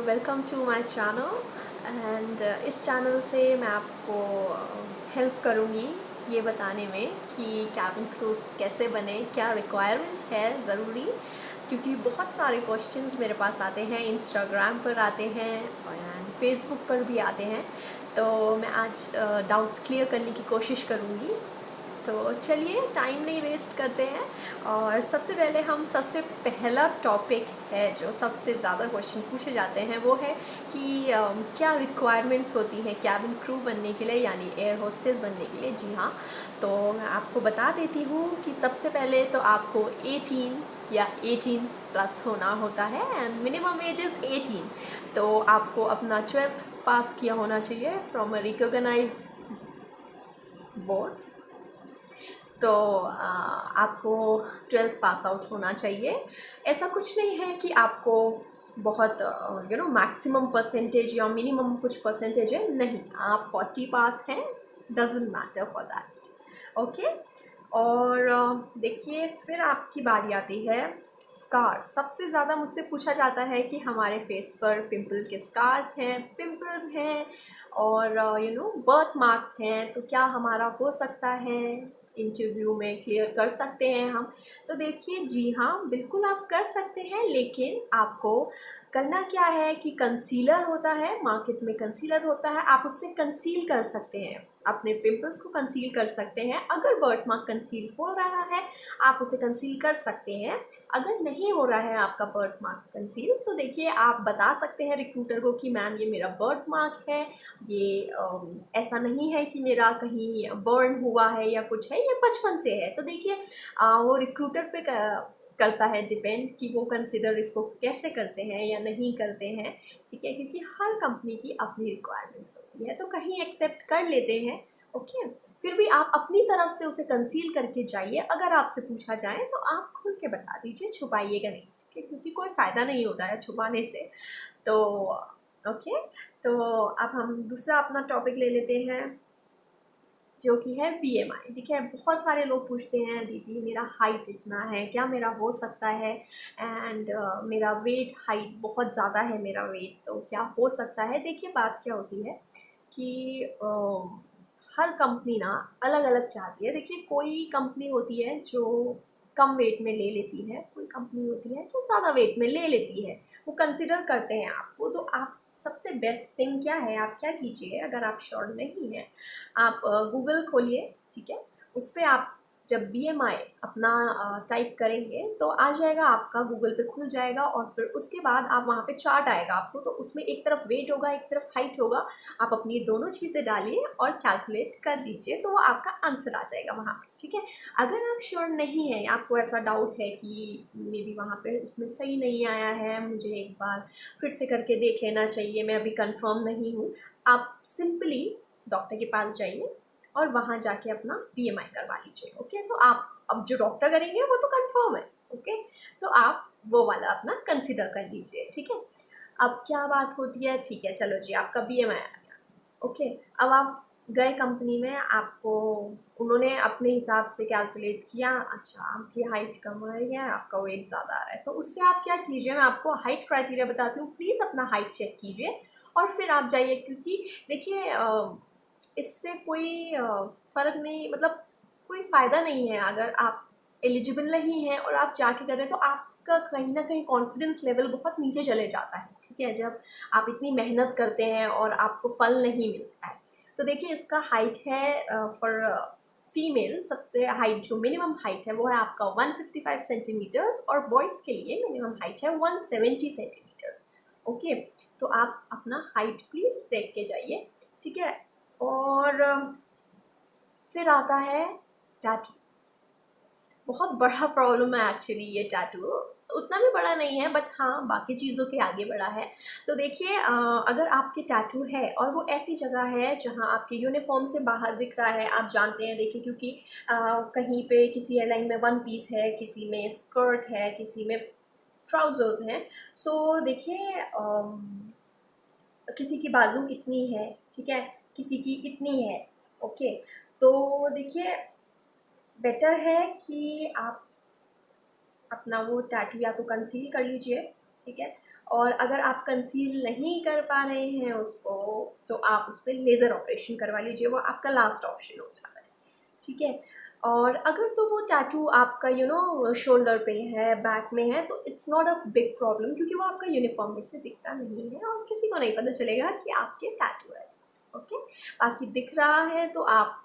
Welcome to my channel and इस channel से मैं आपको हेल्प करूँगी ये बताने में कि कैबिन क्रू कैसे बने, क्या रिक्वायरमेंट्स है ज़रूरी, क्योंकि बहुत सारे क्वेश्चंस मेरे पास आते हैं, इंस्टाग्राम पर आते हैं एंड फेसबुक पर भी आते हैं। तो मैं आज डाउट्स क्लियर करने की कोशिश करूँगी। तो चलिए टाइम नहीं वेस्ट करते हैं और सबसे पहले हम सबसे पहला टॉपिक है जो सबसे ज़्यादा क्वेश्चन पूछे जाते हैं वो है कि क्या रिक्वायरमेंट्स होती हैं कैबिन क्रू बनने के लिए, यानी एयर होस्टेस बनने के लिए। जी हाँ, तो मैं आपको बता देती हूँ कि सबसे पहले तो आपको 18 या 18 प्लस होना होता है एंड मिनिमम एज इज़ 18। तो आपको अपना 12th पास किया होना चाहिए फ्रॉम अ रिकॉग्नाइज्ड बोर्ड। तो आपको 12th पास आउट होना चाहिए। ऐसा कुछ नहीं है कि आपको बहुत मैक्सिमम परसेंटेज या मिनिमम कुछ परसेंटेज है, नहीं, आप 40 पास हैं, doesn't matter for that. Okay. और देखिए फिर आपकी बारी आती है स्कार। सबसे ज़्यादा मुझसे पूछा जाता है कि हमारे फेस पर पिंपल के स्कार्स हैं, पिंपल्स हैं और बर्थ मार्क्स हैं, तो क्या हमारा हो सकता है इंटरव्यू में क्लियर कर सकते हैं हम। तो देखिए जी हाँ, बिल्कुल आप कर सकते हैं, लेकिन आपको करना क्या है कि कंसीलर होता है, मार्केट में कंसीलर होता है, आप उससे कंसील कर सकते हैं, अपने पिंपल्स को कंसील कर सकते हैं। अगर बर्थ मार्क कंसील हो रहा है आप उसे कंसील कर सकते हैं। अगर नहीं हो रहा है आपका बर्थ मार्क कंसील, तो देखिए आप बता सकते हैं रिक्रूटर को कि मैम ये मेरा बर्थ मार्क है, ये ऐसा नहीं है कि मेरा कहीं बर्न हुआ है या कुछ है, ये बचपन से है। तो देखिए वो रिक्रूटर पे करता है डिपेंड कि वो कंसिडर इसको कैसे करते हैं या नहीं करते हैं। ठीक है, क्योंकि हर कंपनी की अपनी रिक्वायरमेंट्स होती है, तो कहीं एक्सेप्ट कर लेते हैं। ओके, फिर भी आप अपनी तरफ से उसे कंसील करके जाइए। अगर आपसे पूछा जाए तो आप खुल के बता दीजिए, छुपाइएगा नहीं। ठीक है, क्योंकि कोई फ़ायदा नहीं होता है छुपाने से। तो ओके, तो अब हम दूसरा अपना टॉपिक ले लेते हैं जो कि है बीएमआई। ठीक है, बहुत सारे लोग पूछते हैं दीदी मेरा हाइट इतना है, क्या मेरा हो सकता है, एंड मेरा वेट, हाइट बहुत ज़्यादा है मेरा वेट, तो क्या हो सकता है। देखिए बात क्या होती है कि हर कंपनी ना अलग अलग चाहती है। देखिए कोई कंपनी होती है जो कम वेट में ले लेती है, कोई कंपनी होती है जो ज़्यादा वेट में ले लेती है, वो कंसिडर करते हैं आपको। तो आप सबसे बेस्ट थिंग क्या है, आप क्या कीजिए, अगर आप श्योर नहीं हैं आप गूगल खोलिए। ठीक है, उस पर आप जब बीएमआई अपना टाइप करेंगे तो आ जाएगा, आपका गूगल पे खुल जाएगा और फिर उसके बाद आप वहाँ पे चार्ट आएगा आपको, तो उसमें एक तरफ वेट होगा एक तरफ हाइट होगा। आप अपनी दोनों चीज़ें डालिए और कैलकुलेट कर दीजिए, तो वो आपका आंसर आ जाएगा वहाँ पे। ठीक है, अगर आप श्योर नहीं है, आपको ऐसा डाउट है कि मे बी वहाँ पे उसमें सही नहीं आया है, मुझे एक बार फिर से करके देख लेना चाहिए, मैं अभी कंफर्म नहीं हूँ, आप सिंपली डॉक्टर के पास जाइए और वहाँ जाके अपना बीएमआई करवा लीजिए। ओके, तो आप अब जो डॉक्टर करेंगे वो तो कंफर्म है। ओके, तो आप वो वाला अपना कंसिडर कर लीजिए। ठीक है, अब क्या बात होती है, ठीक है चलो जी, आपका बीएमआई आ गया। ओके, अब आप गए कंपनी में, आपको उन्होंने अपने हिसाब से कैलकुलेट किया, अच्छा आपकी हाइट कम आ रही है, आपका वेट ज़्यादा आ रहा है, तो उससे आप क्या कीजिए, मैं आपको हाइट क्राइटेरिया बताती हूँ, प्लीज़ अपना हाइट चेक कीजिए और फिर आप जाइए। क्योंकि देखिए इससे कोई फ़र्क नहीं, मतलब कोई फ़ायदा नहीं है अगर आप एलिजिबल नहीं हैं और आप जाके कर रहे हैं, तो आपका कहीं ना कहीं कॉन्फिडेंस लेवल बहुत नीचे चले जाता है। ठीक है, जब आप इतनी मेहनत करते हैं और आपको फल नहीं मिलता है। तो देखिए इसका हाइट है फॉर फीमेल, सबसे हाइट जो मिनिमम हाइट है वो है आपका 155 सेंटीमीटर्स और बॉयज़ के लिए मिनिमम हाइट है 170 सेंटीमीटर्स। ओके, तो आप अपना हाइट प्लीज़ देख के जाइए। ठीक है, और फिर आता है टैटू। बहुत बड़ा प्रॉब्लम है एक्चुअली ये टैटू, उतना भी बड़ा नहीं है बट हाँ बाकी चीज़ों के आगे बड़ा है। तो देखिए अगर आपके टैटू है और वो ऐसी जगह है जहाँ आपके यूनिफॉर्म से बाहर दिख रहा है, आप जानते हैं, देखिए क्योंकि कहीं पे किसी एयरलाइन में वन पीस है, किसी में स्कर्ट है, किसी में ट्राउजर्स हैं। सो देखिए किसी की बाजू इतनी है, ठीक है, किसी की इतनी है। ओके, तो देखिए बेटर है कि आप अपना वो टैटू या तो कंसील कर लीजिए। ठीक है, और अगर आप कंसील नहीं कर पा रहे हैं उसको, तो आप उस पर लेज़र ऑपरेशन करवा लीजिए, वो आपका लास्ट ऑप्शन हो जाता है, ठीक है। और अगर तो वो टैटू आपका शोल्डर पे है, बैक में है, तो it's not a big problem, क्योंकि वो आपका यूनिफॉर्म में से दिखता नहीं है और किसी को नहीं पता चलेगा कि आपके टैटू है, ओके। बाकी दिख रहा है तो आप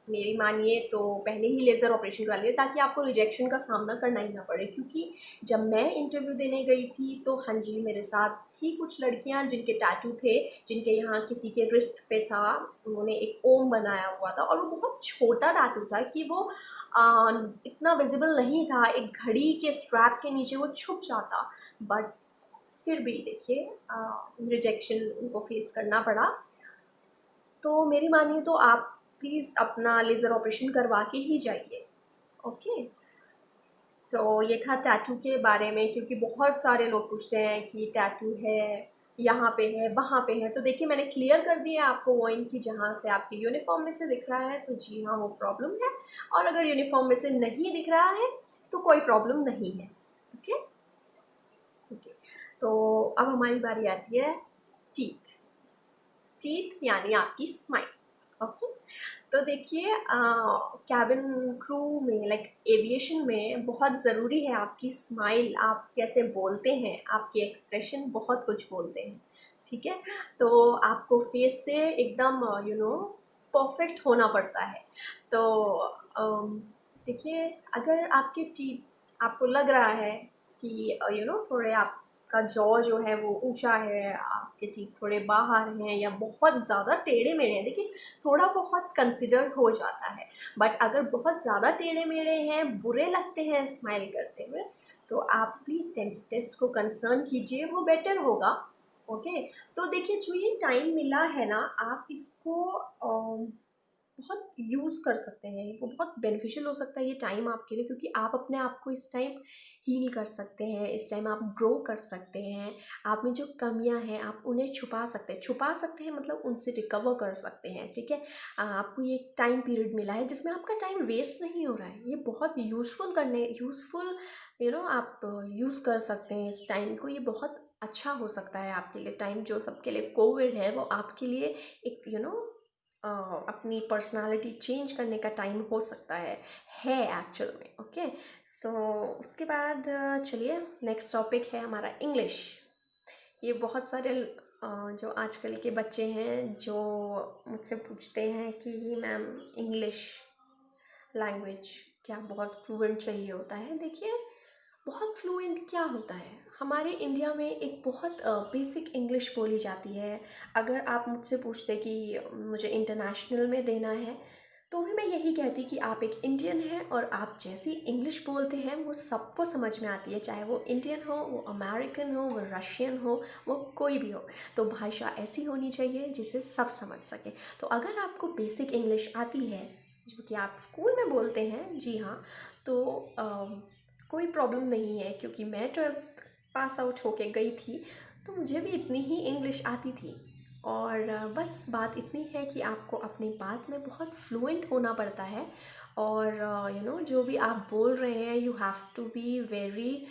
मेरी मानिए तो पहले ही लेज़र ऑपरेशन करवा लिए, ताकि आपको रिजेक्शन का सामना करना ही ना पड़े। क्योंकि जब मैं इंटरव्यू देने गई थी तो हाँ जी, मेरे साथ थी कुछ लड़कियां जिनके टैटू थे, जिनके यहाँ किसी के रिस्ट पे था, उन्होंने एक ओम बनाया हुआ था और वो बहुत छोटा टैटू था कि वो इतना विजिबल नहीं था, एक घड़ी के स्ट्रैप के नीचे वो छुप जाता। बट फिर भी देखिए, रिजेक्शन उनको फेस करना पड़ा। तो मेरी मानिए तो आप प्लीज़ अपना लेज़र ऑपरेशन करवा के ही जाइए, ओके। तो ये था टैटू के बारे में, क्योंकि बहुत सारे लोग पूछते हैं कि टैटू है, यहाँ पे है, वहाँ पे है। तो देखिए, मैंने क्लियर कर दिया आपको पॉइंट कि जहाँ से आपके यूनिफॉर्म में से दिख रहा है तो जी हाँ, वो प्रॉब्लम है। और अगर यूनिफॉर्म में से नहीं दिख रहा है तो कोई प्रॉब्लम नहीं है, ओके। ओके, तो अब हमारी बारी आती है टीथ। टीथ यानी आपकी स्माइल, ओके। तो देखिए, कैबिन क्रू में, लाइक एविएशन में, बहुत ज़रूरी है आपकी स्माइल। आप कैसे बोलते हैं, आपके एक्सप्रेशन बहुत कुछ बोलते हैं, ठीक है। तो आपको फेस से एकदम परफेक्ट होना पड़ता है। तो देखिए, अगर आपके टीथ, आपको लग रहा है कि थोड़े आपका जॉ जो है वो ऊंचा है, आपके टीथ थोड़े बाहर हैं या बहुत ज़्यादा टेढ़े मेढ़े हैं, देखिए थोड़ा बहुत कंसिडर हो जाता है। बट अगर बहुत ज़्यादा टेढ़े मेढ़े हैं, बुरे लगते हैं स्माइल करते हुए, तो आप प्लीज़ डेंटिस्ट को कंसर्न कीजिए, वो बेटर होगा, ओके। तो देखिए, जो ये टाइम मिला है ना, आप इसको बहुत यूज़ कर सकते हैं, वो बहुत बेनिफिशियल हो सकता है ये टाइम आपके लिए, क्योंकि आप अपने आप को इस टाइम हील कर सकते हैं, इस टाइम आप ग्रो कर सकते हैं। आप में जो कमियां हैं आप उन्हें छुपा सकते हैं, मतलब उनसे रिकवर कर सकते हैं, ठीक है। आपको ये टाइम पीरियड मिला है जिसमें आपका टाइम वेस्ट नहीं हो रहा है, ये बहुत यूज़फुल आप यूज़ कर सकते हैं इस टाइम को। ये बहुत अच्छा हो सकता है आपके लिए टाइम, जो सबके लिए कोविड है वो आपके लिए एक अपनी पर्सनालिटी चेंज करने का टाइम हो सकता है एक्चुअल में, ओके। सो उसके बाद चलिए, नेक्स्ट टॉपिक है हमारा इंग्लिश। ये बहुत सारे जो आजकल के बच्चे हैं जो मुझसे पूछते हैं कि मैम, इंग्लिश लैंग्वेज क्या बहुत फ्लुएंट चाहिए होता है? देखिए, बहुत फ्लुएंट क्या होता है, हमारे इंडिया में एक बहुत बेसिक इंग्लिश बोली जाती है। अगर आप मुझसे पूछते कि मुझे इंटरनेशनल में देना है, तो भी मैं यही कहती कि आप एक इंडियन हैं और आप जैसी इंग्लिश बोलते हैं वो सबको समझ में आती है, चाहे वो इंडियन हो, वो अमेरिकन हो, वो रशियन हो, वो कोई भी हो। तो भाषा ऐसी होनी चाहिए जिसे सब समझ सके। तो अगर आपको बेसिक इंग्लिश आती है, जो कि आप स्कूल में बोलते हैं, जी हाँ, तो कोई प्रॉब्लम नहीं है, क्योंकि मैं 12th पास आउट होके गई थी, तो मुझे भी इतनी ही इंग्लिश आती थी। और बस बात इतनी है कि आपको अपनी बात में बहुत फ्लुएंट होना पड़ता है। और जो भी आप बोल रहे हैं, you have to be very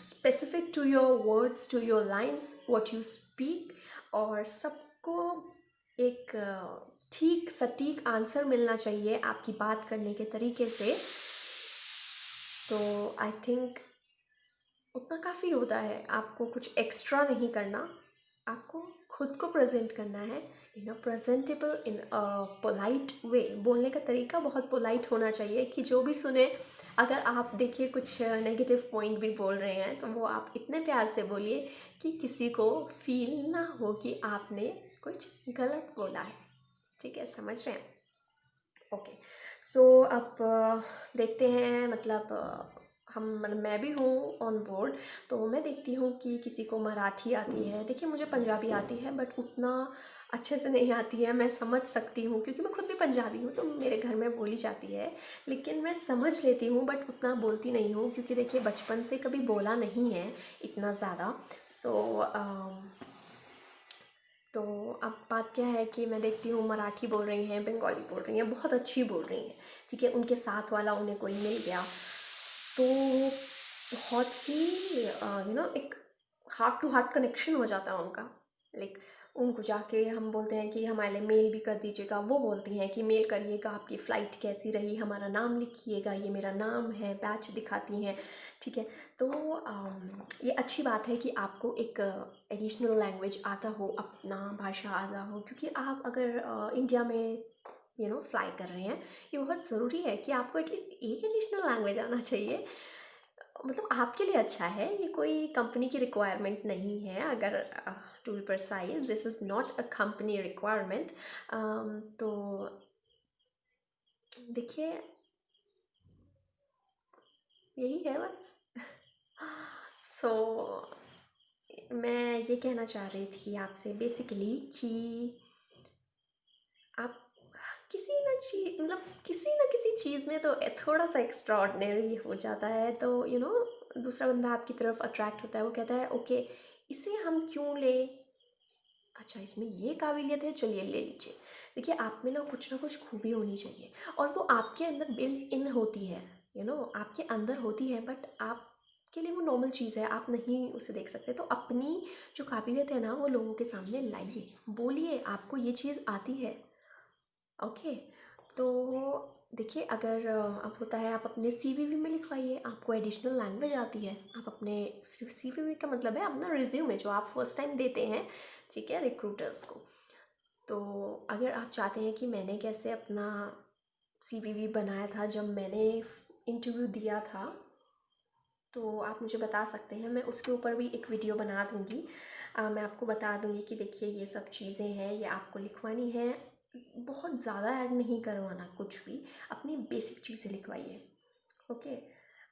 specific to your words, to your lines, what you speak. और सबको एक ठीक सटीक आंसर मिलना चाहिए आपकी बात करने के तरीके से। तो आई थिंक उतना काफ़ी होता है, आपको कुछ एक्स्ट्रा नहीं करना, आपको खुद को प्रेजेंट करना है इन अ presentable, in a polite way. बोलने का तरीका बहुत पोलाइट होना चाहिए कि जो भी सुने, अगर आप देखिए कुछ नेगेटिव पॉइंट भी बोल रहे हैं तो वो आप इतने प्यार से बोलिए कि किसी को फील ना हो कि आपने कुछ गलत बोला है, ठीक है, समझ रहे हैं? ओके। सो अब देखते हैं, मतलब मैं भी हूँ ऑन बोर्ड। तो मैं देखती हूँ कि किसी को मराठी आती है, देखिए मुझे पंजाबी आती है बट उतना अच्छे से नहीं आती है। मैं समझ सकती हूँ क्योंकि मैं खुद भी पंजाबी हूँ, तो मेरे घर में बोली जाती है, लेकिन मैं समझ लेती हूँ बट उतना बोलती नहीं हूँ, क्योंकि देखिए बचपन से कभी बोला नहीं है इतना ज़्यादा। सो तो अब बात क्या है कि मैं देखती हूँ मराठी बोल रही हैं, बंगाली बोल रही हैं, बहुत अच्छी बोल रही हैं, ठीक है। उनके साथ वाला उन्हें कोई मिल गया तो बहुत ही एक हार्ट टू हार्ट कनेक्शन हो जाता है उनका। लाइक उनको जाके हम बोलते हैं कि हमारे लिए मेल भी कर दीजिएगा, वो बोलती हैं कि मेल करिएगा, आपकी फ़्लाइट कैसी रही, हमारा नाम लिखिएगा, ये मेरा नाम है, बैच दिखाती हैं, ठीक है। तो ये अच्छी बात है कि आपको एक एडिशनल लैंग्वेज आता हो, अपना भाषा आता हो, क्योंकि आप अगर इंडिया में फ्लाई कर रहे हैं, ये बहुत ज़रूरी है कि आपको एटलीस्ट एक एडिशनल लैंग्वेज आना चाहिए। मतलब आपके लिए अच्छा है, ये कोई कंपनी की रिक्वायरमेंट नहीं है। अगर to be precise, this is not a company requirement. तो देखिए, यही है बस। सो मैं ये कहना चाह रही थी आपसे बेसिकली कि आप किसी ना किसी चीज़ में तो थोड़ा सा एक्स्ट्रा ऑर्डिनरी हो जाता है, तो दूसरा बंदा आपकी तरफ अट्रैक्ट होता है, वो कहता है ओके, इसे हम क्यों ले, अच्छा इसमें ये काबिलियत है, चलिए ले लीजिए। देखिए, आप में ना कुछ खूबी होनी चाहिए, और वो आपके अंदर बिल्ट इन होती है, आपके अंदर होती है, बट आपके लिए वो नॉर्मल चीज़ है, आप नहीं उसे देख सकते। तो अपनी जो काबिलियत है ना, वो लोगों के सामने लाइए, बोलिए आपको ये चीज़ आती है। ओके, तो देखिए, अगर अब होता है, आप अपने सीवीवी में लिखवाइए, आपको एडिशनल लैंग्वेज आती है, आप अपने सीवीवी का मतलब है अपना रिज्यूमे जो आप फर्स्ट टाइम देते हैं, ठीक है, रिक्रूटर्स को। तो अगर आप चाहते हैं कि मैंने कैसे अपना सीवीवी बनाया था जब मैंने इंटरव्यू दिया था, तो आप मुझे बता सकते हैं, मैं उसके ऊपर भी एक वीडियो बना दूँगी। मैं आपको बता दूँगी कि देखिए ये सब चीज़ें हैं, ये आपको लिखवानी है, बहुत ज़्यादा ऐड नहीं करवाना कुछ भी, अपनी बेसिक चीज़ें लिखवाइए। ओके,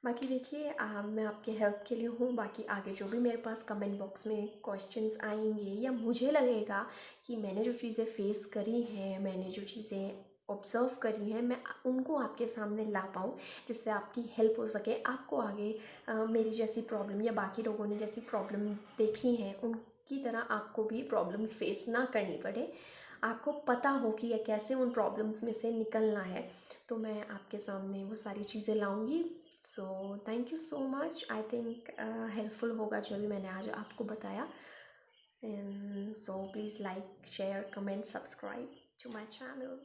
बाकी देखिए, मैं आपके हेल्प के लिए हूँ। बाकी आगे जो भी मेरे पास कमेंट बॉक्स में क्वेश्चंस आएंगे, या मुझे लगेगा कि मैंने जो चीज़ें फेस करी हैं, मैंने जो चीज़ें ऑब्ज़र्व करी हैं, मैं उनको आपके सामने ला पाऊँ, जिससे आपकी हेल्प हो सके। आपको आगे मेरी जैसी प्रॉब्लम या बाकी लोगों ने जैसी प्रॉब्लम देखी हैं, उनकी तरह आपको भी प्रॉब्लम्स फेस ना करनी पड़े, आपको पता हो कि ये कैसे उन प्रॉब्लम्स में से निकलना है। तो मैं आपके सामने वो सारी चीज़ें लाऊंगी। So thank you so much. I think helpful होगा जो भी मैंने आज आपको बताया। And so please like, share, comment, subscribe to my channel.